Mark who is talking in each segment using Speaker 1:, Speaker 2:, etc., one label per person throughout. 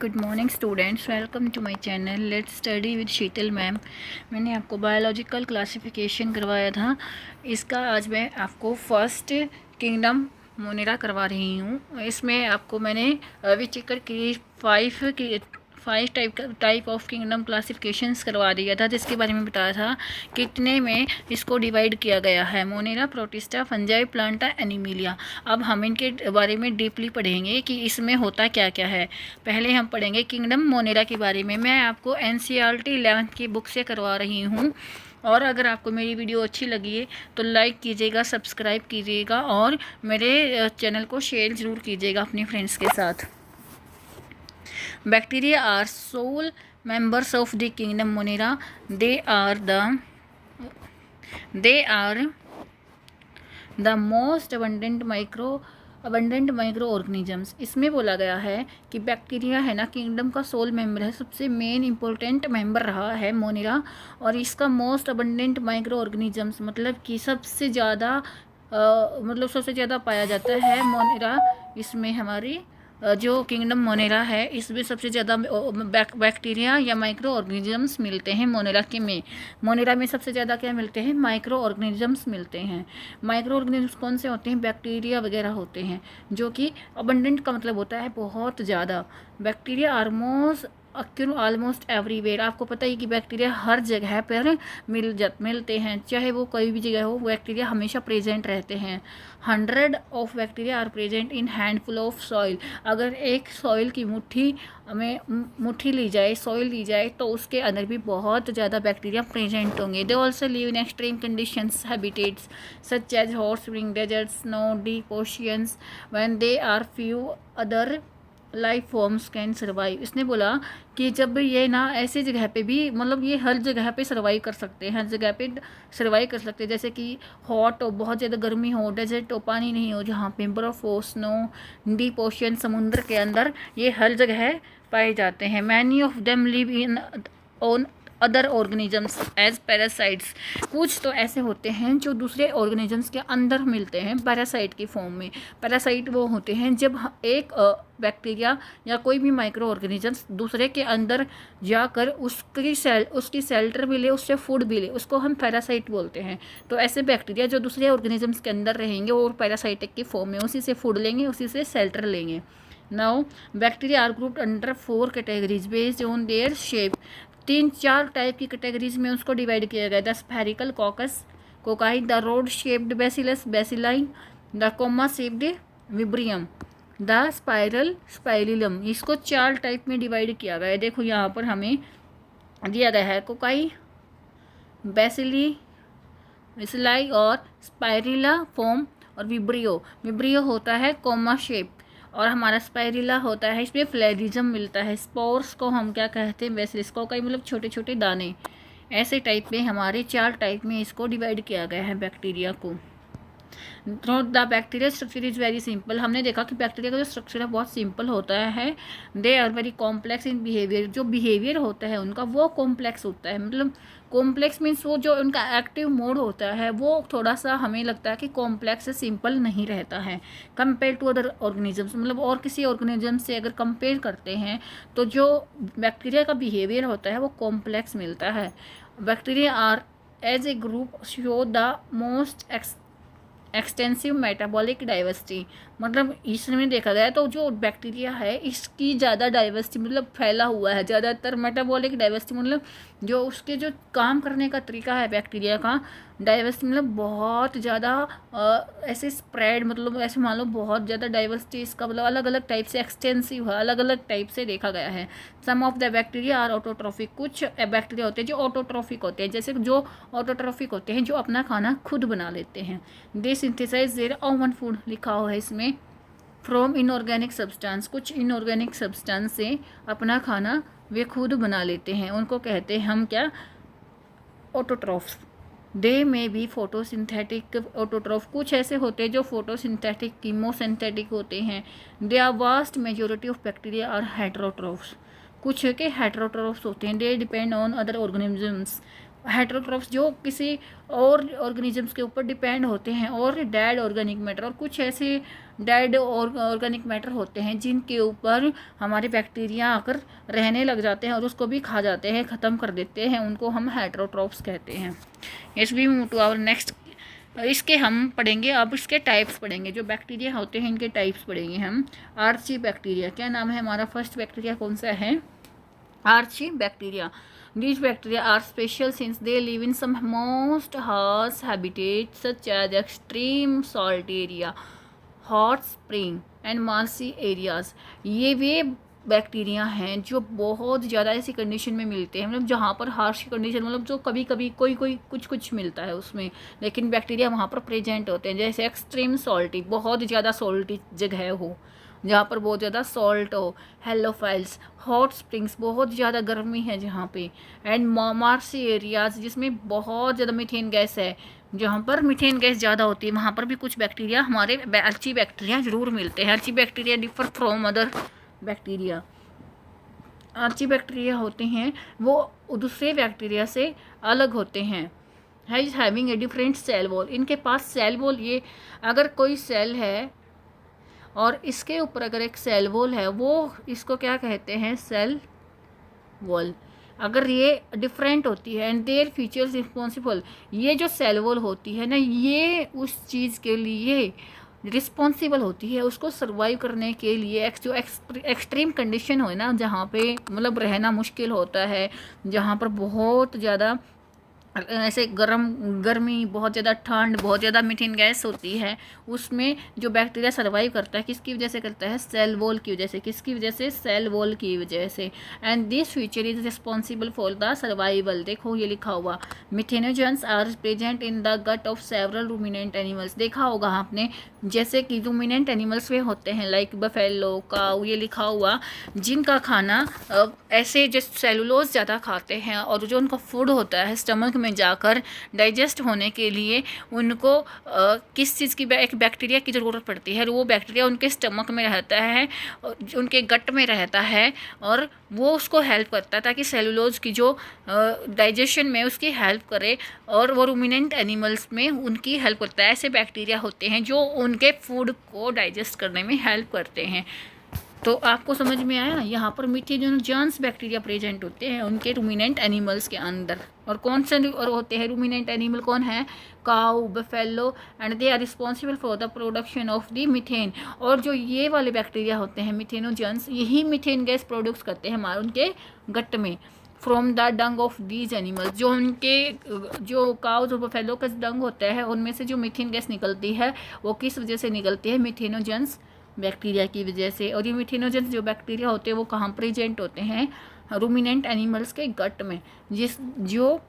Speaker 1: Good morning students, welcome to my channel let's study with Sheetal ma'am. मैंने आपको biological classification करवाया था। इसका आज मैं आपको फर्स्ट किंगडम मोनेरा करवा रही हूँ। इसमें आपको मैंने विचिकर की five type of kingdom classifications करवा दिया था, जिसके बारे में बताया था कितने में इसको डिवाइड किया गया है। Monera, protista, fungi, Plantae, Animalia. अब हम इनके बारे में डीपली पढ़ेंगे कि इसमें होता क्या क्या है। पहले हम पढ़ेंगे किंगडम मोनेरा के बारे में। मैं आपको एनसीईआरटी 11th की बुक से करवा रही हूँ। और अगर आपको मेरी वीडियो अच्छी लगी है तो लाइक कीजिएगा, सब्सक्राइब कीजिएगा और मेरे चैनल को शेयर ज़रूर कीजिएगा अपने फ्रेंड्स के साथ। Bacteria are sole members of the kingdom Monera. They are the most abundant micro organisms. इसमें बोला गया है कि बैक्टीरिया है ना, किंगडम का सोल मेंबर है, सबसे मेन इंपॉर्टेंट मेंबर रहा है मोनेरा। और इसका मोस्ट अबंडेंट माइक्रो ऑर्गेनिजम्स मतलब कि सबसे ज़्यादा पाया जाता है मोनेरा। इसमें हमारी जो किंगडम मोनेरा है, इसमें सबसे ज़्यादा बैक्टीरिया या माइक्रो ऑर्गेनिजम्स मिलते हैं। मोनेरा में सबसे ज़्यादा क्या मिलते हैं? माइक्रो ऑर्गेनिजम्स मिलते हैं। माइक्रो ऑर्गेनिजम्स कौन से होते हैं? बैक्टीरिया वगैरह होते हैं, जो कि अबंडेंट का मतलब होता है बहुत ज़्यादा। Bacteria almost everywhere. आपको पता है कि बैक्टीरिया हर जगह पर मिलते हैं, चाहे वो कोई भी जगह हो, बैक्टीरिया हमेशा प्रेजेंट रहते हैं। 100 of bacteria are present in handful of soil. अगर एक सॉइल की मुट्ठी ली जाए, सॉइल ली जाए, तो उसके अंदर भी बहुत ज़्यादा बैक्टीरिया प्रेजेंट होंगे। They also live in extreme conditions habitats such as hot spring, desert, snow, deep oceans when they are few other life forms can survive. इसने बोला कि जब ये ना ऐसी जगह पे भी, मतलब ये हर जगह पे सर्वाइव कर सकते हैं, हर जगह पे सर्वाइव कर सकते हैं। जैसे कि हॉट हो, बहुत ज़्यादा गर्मी हो, डेजर्ट हो, पानी नहीं हो, जहाँ पे बर्फ़ हो, स्नो, डीप ओशियन, समुद्र के अंदर, ये हर जगह पाए जाते हैं। Many of them live in on other organisms as parasites. कुछ तो ऐसे होते हैं जो दूसरे ऑर्गेनिजम्स के अंदर मिलते हैं पैरासाइट की फॉर्म में। पैरासाइट वो होते हैं जब एक बैक्टीरिया या कोई भी माइक्रो ऑर्गेनिजम्स दूसरे के अंदर जाकर उसकी शेल्टर भी ले, उससे फूड भी ले, उसको हम पैरासाइट बोलते हैं। तो ऐसे बैक्टीरिया जो दूसरे ऑर्गेनिजम्स के अंदर रहेंगे और पैरासाइटिक की फॉर्म में उसी से फूड लेंगे, उसी से शेल्टर लेंगे। Now bacteria are grouped under 4 categories based on their shape. 3-4 type की कैटेगरीज में उसको डिवाइड किया गया। The spherical cocci, the rod shaped bacillus bacilli, the comma shaped vibrium, the spiral spirillum. इसको 4 टाइप में डिवाइड किया गया है। देखो यहाँ पर हमें दिया गया है कोकाई, बेसिलाई और स्पाइरिला फॉर्म, और विब्रियो होता है कोमा शेप, और हमारा स्पाइरिला होता है, इसमें फ्लैगिज्म मिलता है। स्पोर्स को हम क्या कहते हैं? बेसिलस को, कई मतलब छोटे छोटे दाने। ऐसे टाइप में हमारे 4 टाइप में इसको डिवाइड किया गया है बैक्टीरिया को। The bacteria structure is very simple. हमने देखा कि बैक्टीरिया का जो स्ट्रक्चर है बहुत सिंपल होता है। They are very complex in behaviour. जो बिहेवियर होता है उनका वो कॉम्प्लेक्स होता है, मतलब कॉम्प्लेक्स मीन्स वो जो उनका एक्टिव मोड होता है वो थोड़ा सा हमें लगता है कि कॉम्प्लेक्स से सिंपल नहीं रहता है कंपेयर टू अदर ऑर्गेनिजम्स। मतलब और किसी ऑर्गेनिज्म से अगर कंपेयर करते हैं तो जो बैक्टीरिया का बिहेवियर होता है वो कॉम्प्लेक्स मिलता है। Bacteria are as a group show the most extensive metabolic diversity. मतलब इसमें देखा गया तो जो बैक्टीरिया है इसकी ज़्यादा डाइवर्सिटी, मतलब फैला हुआ है ज़्यादातर। मेटाबॉलिक डाइवर्सिटी मतलब जो उसके जो काम करने का तरीका है बैक्टीरिया का, डाइवर्सिटी मतलब बहुत ज़्यादा ऐसे स्प्रेड, मतलब ऐसे मान लो बहुत ज़्यादा डाइवर्सिटी इसका, मतलब अलग अलग टाइप से एक्सटेंसिव है, अलग अलग टाइप से देखा गया है। Some of the bacteria are autotrophic. कुछ बैक्टीरिया होते हैं जो ऑटोट्रॉफिक होते हैं, जैसे जो ऑटोट्रॉफिक होते हैं जो अपना खाना खुद बना लेते हैं। दे सिंथेसाइज देयर ओवन फूड, लिखा हुआ है इसमें, फ्रॉम इनऑर्गेनिक सब्सटेंस। कुछ इनऑर्गेनिक सब्सटेंस से अपना खाना वे खुद बना लेते हैं, उनको कहते हैं हम क्या? ऑटोट्रॉफ्स। दे में भी फोटोसिंथेटिक ऑटोट्रॉफ। कुछ ऐसे होते हैं जो फोटोसिंथेटिक, कीमोसिंथेटिक होते हैं। They are vast majority of bacteria are heterotrophs. कुछ के हेटेरोट्रॉफ्स होते हैं। They depend on other organisms. Heterotrophs जो किसी और ऑर्गेनिजम्स के ऊपर डिपेंड होते हैं, और डेड ऑर्गेनिक मैटर, और कुछ ऐसे डेड ऑर्गेनिक मैटर होते हैं जिनके ऊपर हमारे बैक्टीरिया आकर रहने लग जाते हैं और उसको भी खा जाते हैं, ख़त्म कर देते हैं, उनको हम हेटरोट्रॉफ्स कहते हैं। Yes, we move to our next. इसके हम पढ़ेंगे, अब इसके टाइप्स पढ़ेंगे, जो बैक्टीरिया होते हैं इनके टाइप्स पढ़ेंगे हम। आर्ची बैक्टीरिया, क्या नाम है हमारा फर्स्ट बैक्टीरिया कौन सा है? Archaebacteria. These bacteria are special since they live in some most harsh habitats such as extreme salt area, hot spring and marshy areas। ये वे बैक्टीरिया हैं जो बहुत ज़्यादा ऐसी कंडीशन में मिलते हैं, मतलब जहाँ पर हार्श कंडीशन, मतलब जो कभी कभी कोई कोई कुछ मिलता है उसमें, लेकिन बैक्टीरिया वहाँ पर प्रेजेंट होते हैं। जैसे एक्सट्रीम सॉल्टी, बहुत ज़्यादा सॉल्टी जगह हो, जहाँ पर बहुत ज़्यादा सॉल्ट हो। हेलोफाइल्स, हॉट स्प्रिंग्स, बहुत ज़्यादा गर्मी है जहाँ पे। एंड मार्सी एरियाज, जिसमें बहुत ज़्यादा मीथेन गैस है, जहाँ पर मीथेन गैस ज़्यादा होती है वहाँ पर भी कुछ बैक्टीरिया, हमारे अर्ची बैक्टीरिया ज़रूर मिलते हैं। Archaebacteria differ from other bacteria. Archaebacteria होते हैं वो दूसरे बैक्टीरिया से अलग होते हैं। Having a different cell wall, इनके पास सेल वॉल, ये अगर कोई सेल है और इसके ऊपर अगर एक सेल वॉल है, वो इसको क्या कहते हैं? Cell wall. अगर ये डिफरेंट होती है एंड देयर फीचर्स रिस्पॉन्सिबल, ये जो सेल वॉल होती है ना, ये उस चीज़ के लिए रिस्पॉन्सिबल होती है, उसको सर्वाइव करने के लिए। जो एक्सट्रीम कंडीशन हो ना, जहाँ पे मतलब रहना मुश्किल होता है, जहाँ पर बहुत ज़्यादा ऐसे गर्मी, बहुत ज़्यादा ठंड, बहुत ज़्यादा मीथेन गैस होती है, उसमें जो बैक्टीरिया सर्वाइव करता है, किसकी वजह से करता है? सेल वॉल की वजह से। किसकी वजह से? सेल वॉल की वजह से। And this feature is responsible for the survival. देखो ये लिखा हुआ, methanogens are present in the gut of several ruminant animals. देखा होगा आपने, जैसे कि रूमिनेंट एनिमल्स में होते हैं लाइक बफेलो, काऊ, ये लिखा हुआ, जिनका खाना ऐसे जो सेलुलोज ज़्यादा खाते हैं और जो उनका फूड होता है स्टमक में जाकर डाइजेस्ट होने के लिए उनको किस चीज़ की, एक बैक्टीरिया की ज़रूरत पड़ती है। वो बैक्टीरिया उनके स्टमक में रहता है, उनके गट में रहता है, और वो उसको हेल्प करता है ताकि सेलुलोज की जो डाइजेशन में उसकी हेल्प करे, और वो रूमिनेंट एनिमल्स में उनकी हेल्प करता है। ऐसे बैक्टीरिया होते हैं जो उनके फूड को डाइजेस्ट करने में हेल्प करते हैं। तो आपको समझ में आया, यहाँ पर मिथेनोजेंस बैक्टीरिया प्रेजेंट होते हैं उनके रूमिनेंट एनिमल्स के अंदर। और कौन से और होते हैं रूमिनेंट एनिमल? कौन है? Cow, buffalo, and they are responsible for the production of the methane. और जो ये वाले बैक्टीरिया होते हैं मिथेनोजेंस, यही मीथेन गैस प्रोड्यूस करते हैं हमारे उनके गट में, from the Dang of these animals. जो उनके जो काउज और बफेलो का डंग होता है, उनमें से जो मीथेन गैस निकलती है वो किस वजह से निकलती है? मिथेनोजेंस बैक्टीरिया की वजह से। और ये मिथेनोजेंस जो बैक्टीरिया होते हैं वो कहाँ प्रेजेंट होते हैं? रूमिनेंट एनिमल्स के गट में। जो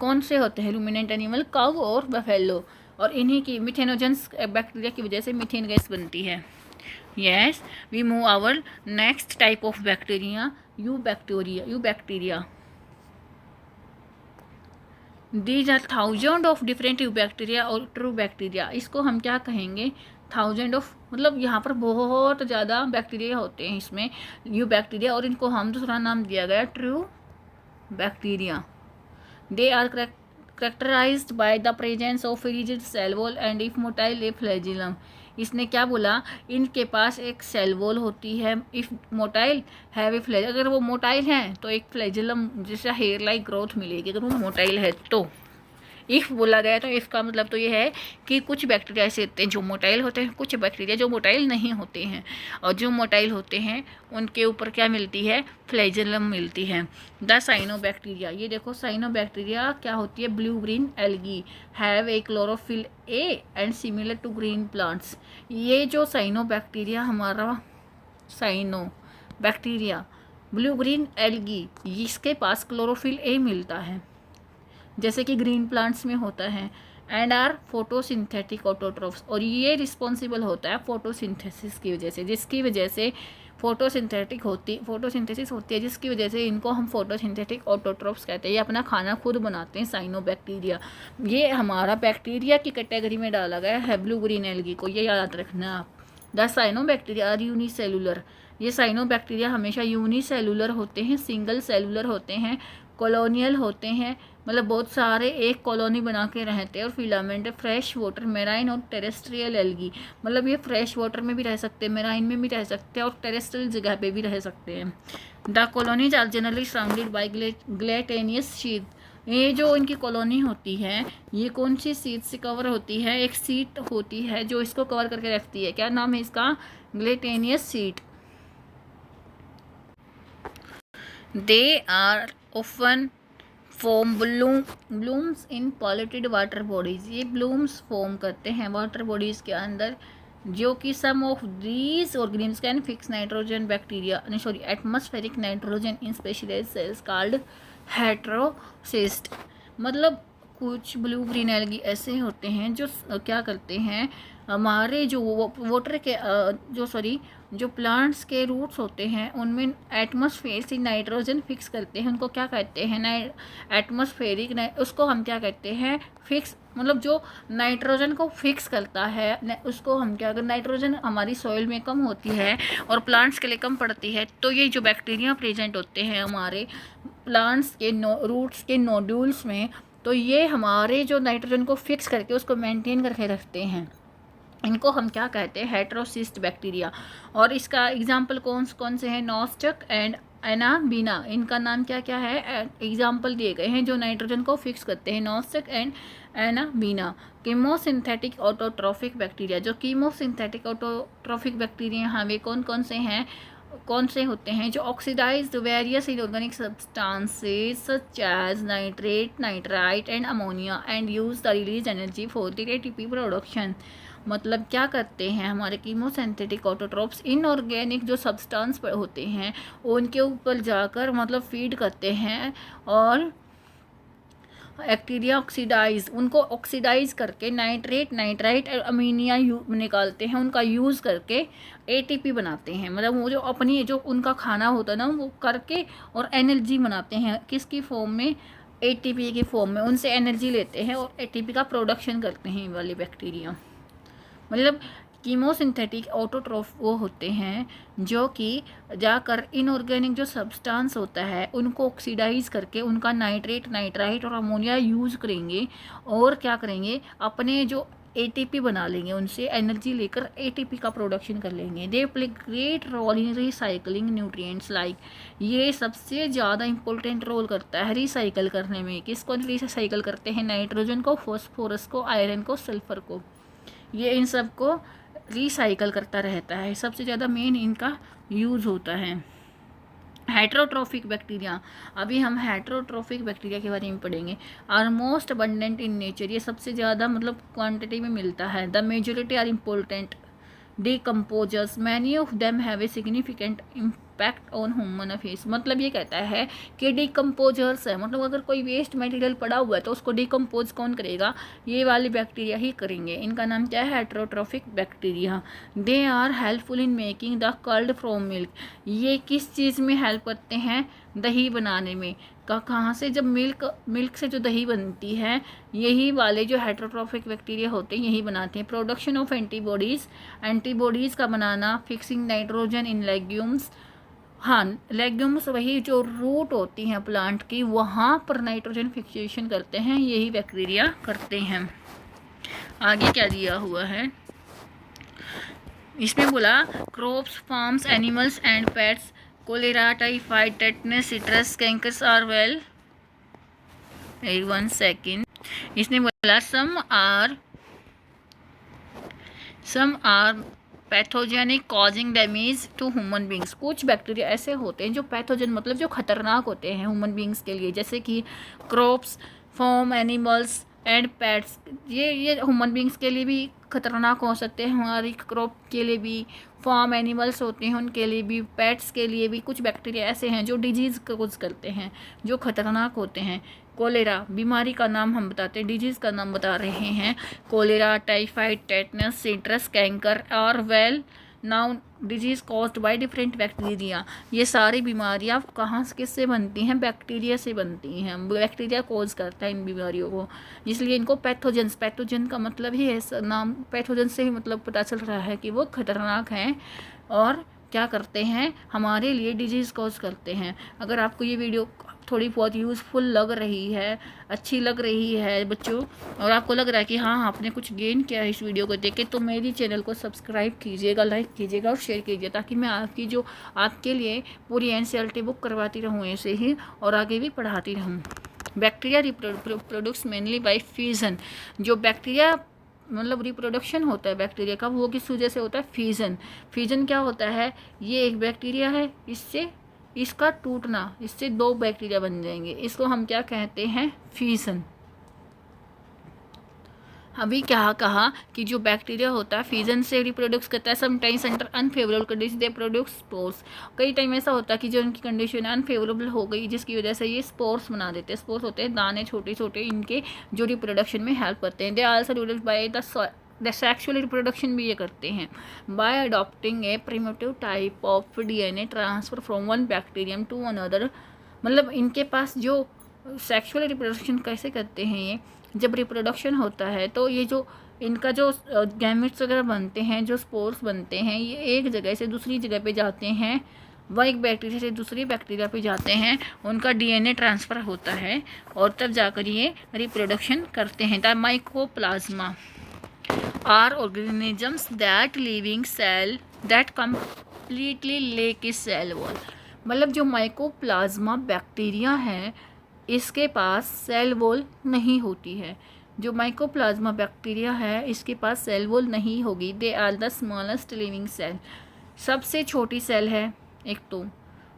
Speaker 1: कौन से होते हैं रूमिनेंट एनिमल? काऊ और बफेलो। और इन्हीं की मिथेनोजेंस बैक्टीरिया की वजह से मीथेन गैस बनती है। Yes, we move our next type of bacteria, eubacteria. These are thousand of different eubacteria और ट्रू बैक्टीरिया। इसको हम क्या कहेंगे? थाउजेंड ऑफ, मतलब यहाँ पर बहुत ज़्यादा बैक्टीरिया होते हैं इसमें, यू बैक्टीरिया, और इनको हम दूसरा नाम दिया गया true bacteria. They are characterized by the presence of rigid cell wall and if motile a flagellum। इसने क्या बोला? इनके पास एक सेल वॉल होती है, if motile have a fledge, अगर वो मोटाइल हैं तो एक फ्लैजिलम जैसा हेयर लाइक ग्रोथ मिलेगी अगर वो मोटाइल है तो। इफ़ बोला गया तो इफ़ का मतलब तो ये है कि कुछ बैक्टीरिया ऐसे होते हैं जो मोटाइल होते हैं, कुछ बैक्टीरिया जो मोटाइल नहीं होते हैं, और जो मोटाइल होते हैं उनके ऊपर क्या मिलती है? फ्लैजिलम मिलती है। द साइनोबैक्टीरिया, ये देखो साइनोबैक्टीरिया क्या होती है? Blue green algae, have a chlorophyll a and similar to green plants. ये जो साइनोबैक्टीरिया हमारा साइनोबैक्टीरिया ब्लू ग्रीन एल्गी, इसके पास क्लोरोफिल ए मिलता है जैसे कि ग्रीन प्लांट्स में होता है, एंड आर फोटोसिंथेटिक ऑटोट्रोफ्स, और ये रिस्पॉन्सिबल होता है फोटोसिंथेसिस की वजह से, जिसकी वजह से फोटोसिंथेसिस होती है, जिसकी वजह से इनको हम फोटोसिंथेटिक ऑटोट्रोफ्स कहते हैं। ये अपना खाना खुद बनाते हैं साइनोबैक्टीरिया। ये हमारा बैक्टीरिया की कैटेगरी में डाला गया है ब्लू ग्रीन एल्गी को, ये याद रखना आप। द साइनोबैक्टीरिया आर यूनिसेलुलर, ये साइनोबैक्टीरिया हमेशा यूनिसेलुलर होते हैं, सिंगल सेलुलर होते हैं, कॉलोनियल होते हैं, मतलब बहुत सारे एक कॉलोनी बना के रहते हैं। और फिलामेंट फ्रेश वाटर, मेराइन और टेरेस्ट्रियल एल्गी, मतलब ये फ्रेश वाटर में भी रह सकते हैं, मेराइन में भी रह सकते हैं और टेरेस्ट्रियल जगह पे भी रह सकते हैं। The colonies are generally surrounded by gelatinous sheath, ये जो इनकी कॉलोनी होती है ये कौन सी सीट से कवर होती है? एक सीट होती है जो इसको कवर करके रखती है, क्या नाम है इसका? Gelatinous sheath. They are often form blooms in polluted water bodies, ये ब्लूम्स फॉर्म करते हैं वाटर बॉडीज के अंदर, जो कि some of these organisms can fix nitrogen bacteria atmospheric nitrogen in specialised cells called heterocyst. मतलब कुछ ब्लू ग्रीन एल्गी ऐसे होते हैं जो क्या करते हैं, हमारे जो वाटर के जो प्लांट्स के रूट्स होते हैं उनमें एटमॉस्फेयर से नाइट्रोजन फिक्स करते हैं, उनको क्या कहते हैं? एटमॉस्फेरिक, उसको हम क्या कहते हैं? फिक्स, मतलब जो नाइट्रोजन को फिक्स करता है उसको हम क्या, अगर नाइट्रोजन हमारी सॉइल में कम होती है और प्लांट्स के लिए कम पड़ती है तो ये जो बैक्टीरिया प्रेजेंट होते हैं हमारे प्लांट्स के रूट्स के नोड्यूल्स में, तो ये हमारे जो नाइट्रोजन को फिक्स करके उसको मेंटेन करके रखते हैं, इनको हम क्या कहते हैं? Heterocyst bacteria. और इसका एग्जाम्पल कौन से हैं? नॉस्टक एंड एनाबीना, इनका नाम क्या क्या है? एग्जाम्पल दिए गए हैं जो नाइट्रोजन को फिक्स करते हैं, Nostoc and Anabaena. Chemosynthetic autotrophic bacteria, जो कीमोसिंथेटिक ऑटोट्रॉफिक बैक्टीरिया हैं वे कौन से होते हैं? जो oxidised various inorganic substances such as nitrate, nitrite and ammonia and use the release energy for the ATP production. मतलब क्या करते हैं हमारे कीमोसिंथेटिक ऑटोट्रॉप्स, इनऑर्गेनिक जो सब्सटेंस होते हैं उनके ऊपर जाकर मतलब फीड करते हैं और बैक्टीरिया उनको ऑक्सीडाइज करके नाइट्रेट, नाइट्राइट और अमीनिया निकालते हैं, उनका यूज़ करके एटीपी बनाते हैं। मतलब वो जो अपनी जो उनका खाना होता है ना वो करके और एनर्जी बनाते हैं, किसकी फॉर्म में? एटीपी की फॉर्म में, उनसे एनर्जी लेते हैं और एटीपी का प्रोडक्शन करते हैं ये वाले बैक्टीरिया। मतलब कीमोसिंथेटिक ऑटोट्रॉफ वो होते हैं जो कि जाकर इनऑर्गेनिक जो सब्सटेंस होता है उनको ऑक्सीडाइज करके उनका नाइट्रेट, नाइट्राइट और अमोनिया यूज़ करेंगे और क्या करेंगे? अपने जो एटीपी बना लेंगे, उनसे एनर्जी लेकर एटीपी का प्रोडक्शन कर लेंगे। They play great role in recycling nutrients like, ये सबसे ज़्यादा इंपॉर्टेंट रोल करता है रिसाइकल करने में। किसको रिसाइकल करते हैं? नाइट्रोजन को, फॉस्फोरस को, आयरन को, सल्फर को, ये इन सब को रिसाइकल करता रहता है, सबसे ज़्यादा मेन इनका यूज़ होता है। हेटेरोट्रॉफिक बैक्टीरिया, अभी हम हेटेरोट्रॉफिक बैक्टीरिया के बारे में पढ़ेंगे। Are most abundant in nature, ये सबसे ज़्यादा मतलब क्वांटिटी में मिलता है। The majority are important decomposers, many of them have a significant impact on human affairs। मतलब ये कहता है कि डिकम्पोजर्स है, मतलब अगर कोई वेस्ट मटेरियल पड़ा हुआ है तो उसको डिकम्पोज कौन करेगा? ये वाले बैक्टीरिया ही करेंगे। इनका नाम क्या है? Heterotrophic bacteria. They are helpful in making the curd from milk, ये किस चीज़ में हेल्प करते हैं? दही बनाने में। कहाँ से? जब मिल्क से जो दही बनती है यही वाले जो हेटेरोट्रॉफिक बैक्टीरिया होते हैं यही बनाते हैं। प्रोडक्शन ऑफ एंटीबॉडीज़ का बनाना, फिक्सिंग नाइट्रोजन इन लेग्यूम्स, हाँ लेग्यूम्स वही जो रूट होती हैं प्लांट की वहाँ पर नाइट्रोजन फिक्सेशन करते हैं, यही बैक्टीरिया करते हैं। आगे क्या दिया हुआ है इसमें? बोला crops, farms, animals and pets, cholera, typhoid, tetanus, citrus, cankers are well, wait 1 second, इसने बोला some are pathogenic causing damage to human beings, कुछ बैक्टीरिया ऐसे होते हैं जो पैथोजन मतलब जो खतरनाक होते हैं ह्यूमन बींग्स के लिए, जैसे कि crops, form, animals and pets, ये ह्यूमन बींग्स के लिए भी खतरनाक हो सकते हैं, हमारी क्रॉप के लिए भी, फार्म एनिमल्स होते हैं उनके लिए भी, पेट्स के लिए भी। कुछ बैक्टीरिया ऐसे हैं जो डिजीज़ कोज करते हैं, जो खतरनाक होते हैं। कोलेरा बीमारी का नाम हम बताते हैं, डिजीज़ का नाम बता रहे हैं। Cholera, typhoid, tetanus, citrus, canker और well known disease caused by different bacteria. ये सारी बीमारियाँ कहाँ से किससे बनती हैं? बैक्टीरिया से बनती हैं। बैक्टीरिया कॉज करता है इन बीमारियों को, इसलिए इनको पैथोजन का मतलब ही है, नाम पैथोजन से ही मतलब पता चल रहा है कि वो खतरनाक हैं और क्या करते हैं? हमारे लिए डिजीज़ कॉज करते हैं। अगर आपको ये वीडियो थोड़ी बहुत यूज़फुल लग रही है, अच्छी लग रही है बच्चों, और आपको लग रहा है कि हाँ आपने कुछ गेन किया है इस वीडियो को देख के, तो मेरी चैनल को सब्सक्राइब कीजिएगा, लाइक कीजिएगा और शेयर कीजिए, ताकि मैं आपके लिए पूरी एनसीईआरटी बुक करवाती रहूँ ऐसे ही, और आगे भी पढ़ाती रहूँ। Bacteria reproduce mainly by fission. जो बैक्टीरिया मतलब रिप्रोडक्शन होता है बैक्टीरिया का, वो किस वजह से होता है? फिजन। फिजन क्या होता है? ये एक बैक्टीरिया है, इससे इसका टूटना, इससे दो बैक्टीरिया बन जाएंगे, इसको हम क्या कहते हैं? फिजन। अभी क्या कहा कि जो बैक्टीरिया होता है फिजन से रिप्रोड्यूस करता है। Sometimes under unfavourable condition they produce spores. कई टाइम ऐसा होता है कि जो उनकी कंडीशन अनफेवरेबल हो गई, जिसकी वजह से ये स्पोर्स बना देते हैं। स्पोर्स होते हैं दाने छोटे छोटे, इनके जो रिप्रोडक्शन में हेल्प करते हैं। They also reproduce by the sexual reproduction भी ये करते हैं by adopting a primitive type of DNA transfer from one bacterium to another. मतलब इनके पास जो सेक्सुअल रिप्रोडक्शन कैसे करते हैं ये, जब रिप्रोडक्शन होता है तो ये जो इनका जो गैमेट्स वगैरह बनते हैं, जो स्पोर्स बनते हैं, ये एक जगह से दूसरी जगह पे जाते हैं, वह एक बैक्टीरिया से दूसरी बैक्टीरिया पे जाते हैं, उनका डीएनए ट्रांसफ़र होता है और तब जाकर ये रिप्रोडक्शन करते हैं। The mycoplasma are organisms that living cell that completely lack is cell wall. मतलब जो माइकोप्लाज्मा बैक्टीरिया है इसके पास सेल वॉल नहीं होती है। जो माइकोप्लाज्मा बैक्टीरिया है इसके पास सेल वॉल नहीं होगी। They are the smallest living cell. सबसे छोटी सेल है एक, तो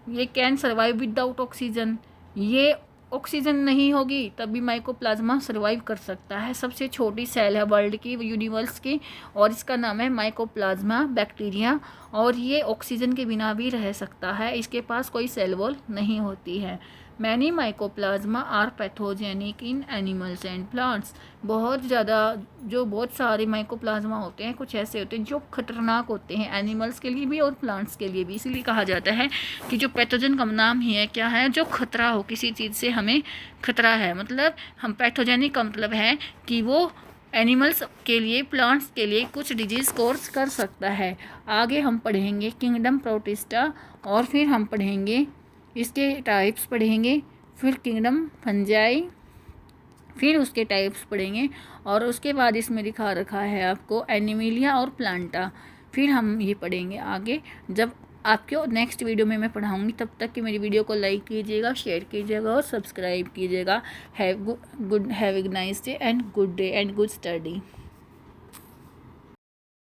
Speaker 1: ये कैन सर्वाइव विदाउट ऑक्सीजन। ये ऑक्सीजन नहीं होगी तब भी माइकोप्लाज्मा सर्वाइव कर सकता है। सबसे छोटी सेल है वर्ल्ड की, यूनिवर्स की, और इसका नाम है माइकोप्लाज्मा बैक्टीरिया, और ये ऑक्सीजन के बिना भी रह सकता है। इसके पास कोई सेल वॉल नहीं होती है। Many mycoplasma are pathogenic in animals and plants. बहुत सारे माइकोप्लाज्मा होते हैं, कुछ ऐसे होते हैं जो खतरनाक होते हैं एनिमल्स के लिए भी और प्लांट्स के लिए भी। इसीलिए कहा जाता है कि जो पैथोजन का नाम ही है क्या है? जो खतरा हो, किसी चीज़ से हमें खतरा है, मतलब हम पैथोजेनिक का मतलब है कि वो एनिमल्स के लिए, प्लांट्स के लिए कुछ डिजीज़ कोर्स कर सकता है। आगे हम पढ़ेंगे किंगडम प्रोटिस्टा, और फिर हम पढ़ेंगे इसके टाइप्स पढ़ेंगे, फिर किंगडम फंजाई, फिर उसके टाइप्स पढ़ेंगे, और उसके बाद इसमें दिखा रखा है आपको एनिमिलिया और प्लांटा। फिर हम ये पढ़ेंगे आगे, जब आपको नेक्स्ट वीडियो में मैं पढ़ाऊँगी। तब तक कि मेरी वीडियो को लाइक कीजिएगा, शेयर कीजिएगा और सब्सक्राइब कीजिएगा। Have a nice day and good study.